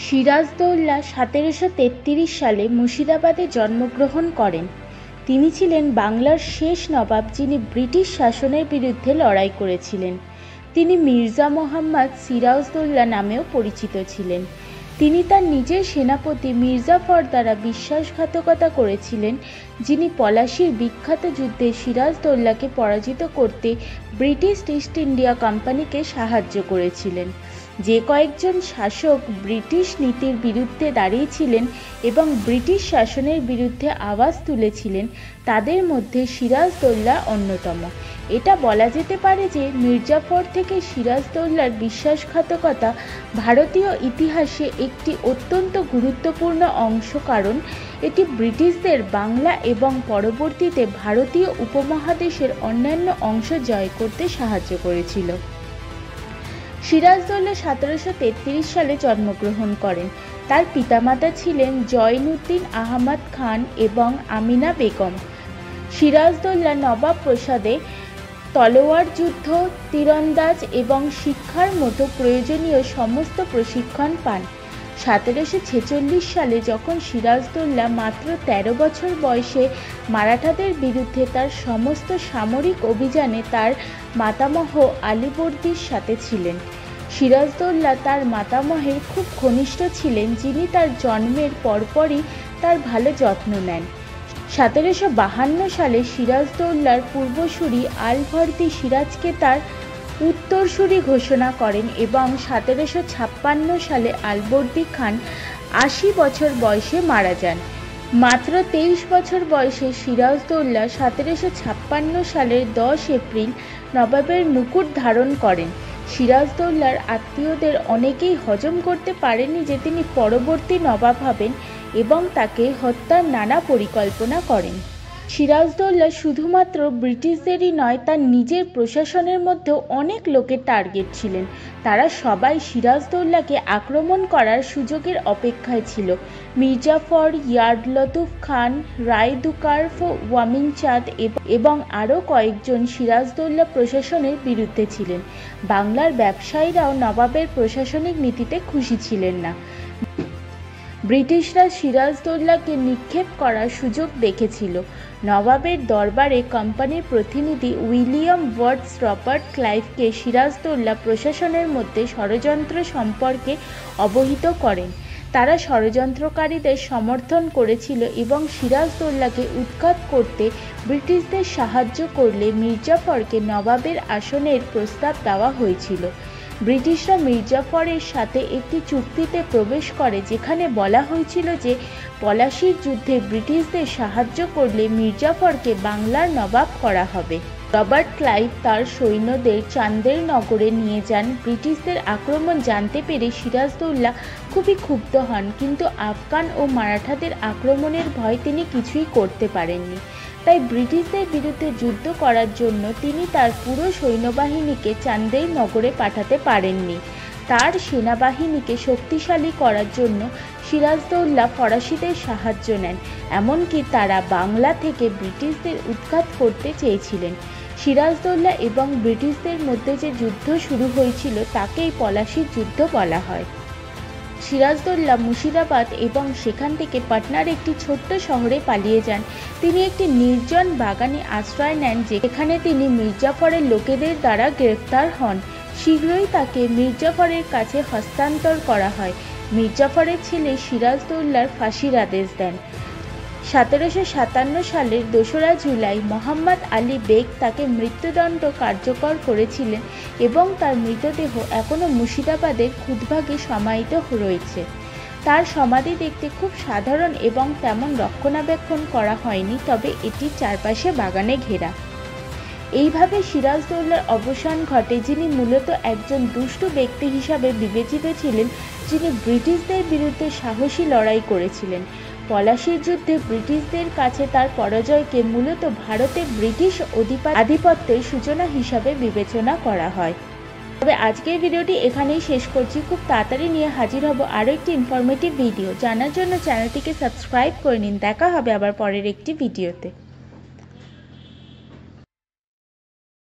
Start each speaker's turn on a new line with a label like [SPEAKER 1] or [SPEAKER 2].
[SPEAKER 1] সিরাজদৌল্লা 1733 সালে মুর্শিদাবাদে জন্মগ্রহণ করেন। তিনি ছিলেন বাংলার শেষ নবাব যিনি ব্রিটিশ শাসনের বিরুদ্ধে লড়াই করেছিলেন। তিনি মির্জা মোহাম্মদ সিরাজদৌল্লা নামেও পরিচিত ছিলেন। তিনি তার নিজের সেনাপতি মির্জাফর দ্বারা বিশ্বাসঘাতকতা করেছিলেন, যিনি পলাশীর বিখ্যাত যুদ্ধে সিরাজদৌল্লাকে পরাজিত করতে ব্রিটিশ ইস্ট ইন্ডিয়া কোম্পানিকে সাহায্য করেছিলেন। যে কয়েকজন শাসক ব্রিটিশ নীতির বিরুদ্ধে দাঁড়িয়েছিলেন এবং ব্রিটিশ শাসনের বিরুদ্ধে আওয়াজ তুলেছিলেন, তাদের মধ্যে সিরাজদৌল্লা অন্যতম। এটা বলা যেতে পারে যে মির্জাফর থেকে সিরাজদৌল্লার বিশ্বাসঘাতকতা ভারতীয় ইতিহাসে একটি অত্যন্ত গুরুত্বপূর্ণ অংশ, কারণ এটি ব্রিটিশদের বাংলা এবং পরবর্তীতে ভারতীয় উপমহাদেশের অন্যান্য অংশ জয় করতে সাহায্য করেছিল। সিরাজদৌল্লা 1733 সালে জন্মগ্রহণ করেন। তার পিতামাতা ছিলেন জয়নুদ্দিন আহমদ খান এবং আমিনা বেগম। সিরাজদৌল্লা নবাব প্রাসাদে তলোয়ার যুদ্ধ, তীরন্দাজ এবং শিক্ষার মতো প্রয়োজনীয় সমস্ত প্রশিক্ষণ পান। 1746 সালে যখন সিরাজদৌল্লা মাত্র 13 বছর বয়সে মারাঠাদের বিরুদ্ধে তার সমস্ত সামরিক অভিযানে তার মাতামহ আলীবর্দীর সাথে ছিলেন। সিরাজদৌল্লা তার মাতামহের খুব ঘনিষ্ঠ ছিলেন, যিনি তার জন্মের পরপরই তার ভালো যত্ন নেন। 1752 সালে সিরাজদৌল্লার পূর্বসূরি আলবর্দী সিরাজকে তার উত্তরসূরি ঘোষণা করেন এবং 1756 সালে আলবর্দী খান 80 বছর বয়সে মারা যান। মাত্র 23 বছর বয়সে সিরাজদৌল্লা 1756 সালের 10 এপ্রিল নবাবের মুকুট ধারণ করেন। সিরাজদৌল্লার আত্মীয়দের অনেকেই হজম করতে পারেনি যে তিনি পরবর্তী নবাব হবেন এবং তাকে হত্যার নানা পরিকল্পনা করেন। সিরাজদৌল্লা শুধুমাত্র ব্রিটিশদেরই নয়, তার নিজের প্রশাসনের মধ্যেও অনেক লোকের টার্গেট ছিলেন। তারা সবাই সিরাজদৌল্লাকে আক্রমণ করার সুযোগের অপেক্ষায় ছিল। মির্জাফর, ইয়ার লতুফ খান, রায় দুকার্ফ, ওয়ামিন চাঁদ এবং আরও কয়েকজন সিরাজদৌল্লা প্রশাসনের বিরুদ্ধে ছিলেন। বাংলার ব্যবসায়ীরাও নবাবের প্রশাসনিক নীতিতে খুশি ছিলেন না। ব্রিটিশরা সিরাজদৌল্লাকে নিক্ষেপ করার সুযোগ দেখেছিল। নবাবের দরবারে কোম্পানির প্রতিনিধি উইলিয়াম ওয়াটস রবার্ট ক্লাইভকে সিরাজদৌল্লা প্রশাসনের মধ্যে ষড়যন্ত্র সম্পর্কে অবহিত করেন। তারা ষড়যন্ত্রকারীদের সমর্থন করেছিল এবং সিরাজদৌল্লাকে উৎখাত করতে ব্রিটিশদের সাহায্য করলে মির্জাফরকে নবাবের আসনের প্রস্তাব দেওয়া হয়েছিল। ব্রিটিশরা মির্জাফরের সাথে একটি চুক্তিতে প্রবেশ করে, যেখানে বলা হয়েছিল যে পলাশীর যুদ্ধে ব্রিটিশদের সাহায্য করলে মির্জাফরকে বাংলার নবাব করা হবে। রবার্ট ক্লাইভ তার সৈন্যদের চান্দের নগরে নিয়ে যান। ব্রিটিশদের আক্রমণ জানতে পেরে সিরাজদৌল্লা খুবই ক্ষুব্ধ হন, কিন্তু আফগান ও মারাঠাদের আক্রমণের ভয় তিনি কিছুই করতে পারেননি। তাই ব্রিটিশদের বিরুদ্ধে যুদ্ধ করার জন্য তিনি তার পুরো সৈন্যবাহিনীকে চান্দের নগরে পাঠাতে পারেননি। তার সেনাবাহিনীকে শক্তিশালী করার জন্য সিরাজদৌল্লা ফরাসিদের সাহায্য নেন, এমনকি তারা বাংলা থেকে ব্রিটিশদের উৎখাত করতে চেয়েছিলেন। সিরাজদৌল্লা এবং ব্রিটিশদের মধ্যে যে যুদ্ধ শুরু হয়েছিল তাকেই পলাশীর যুদ্ধ বলা হয়। সিরাজদৌল্লা মুর্শিদাবাদ এবং সেখান থেকে পাটনার একটি ছোট্ট শহরে পালিয়ে যান। তিনি একটি নির্জন বাগানে আশ্রয় নেন, যেখানে তিনি মির্জাফরের লোকেদের দ্বারা গ্রেফতার হন। শীঘ্রই তাকে মির্জাফরের কাছে হস্তান্তর করা হয়। মির্জাফরের ছেলে সিরাজদৌল্লার ফাঁসির আদেশ দেন। 1757 সালের 2রা জুলাই মোহাম্মদ আলী বেগ তাকে মৃত্যুদণ্ড কার্যকর করেছিলেন এবং তার মৃতদেহ এখনও মুর্শিদাবাদের খুদবাগে সমাহিত রয়েছে। তার সমাধি দেখতে খুব সাধারণ এবং তেমন রক্ষণাবেক্ষণ করা হয়নি, তবে এটির চারপাশে বাগানে ঘেরা। এইভাবে সিরাজদৌল্লার অবসান ঘটে, যিনি মূলত একজন দুষ্টু ব্যক্তি হিসাবে বিবেচিত ছিলেন, যিনি ব্রিটিশদের বিরুদ্ধে সাহসী লড়াই করেছিলেন। পলাশীর যুদ্ধে ব্রিটিশদের কাছে তার পরাজয়কে মূলত ভারতে ব্রিটিশ আধিপত্যের সূচনা হিসাবে বিবেচনা করা হয়। তবে আজকের ভিডিওটি এখানেই শেষ করছি। খুব তাড়াতাড়ি নিয়ে হাজির হব আরও একটি ইনফরমেটিভ ভিডিও। জানার জন্য চ্যানেলটিকে সাবস্ক্রাইব করে নিন। দেখা হবে আবার পরের একটি ভিডিওতে।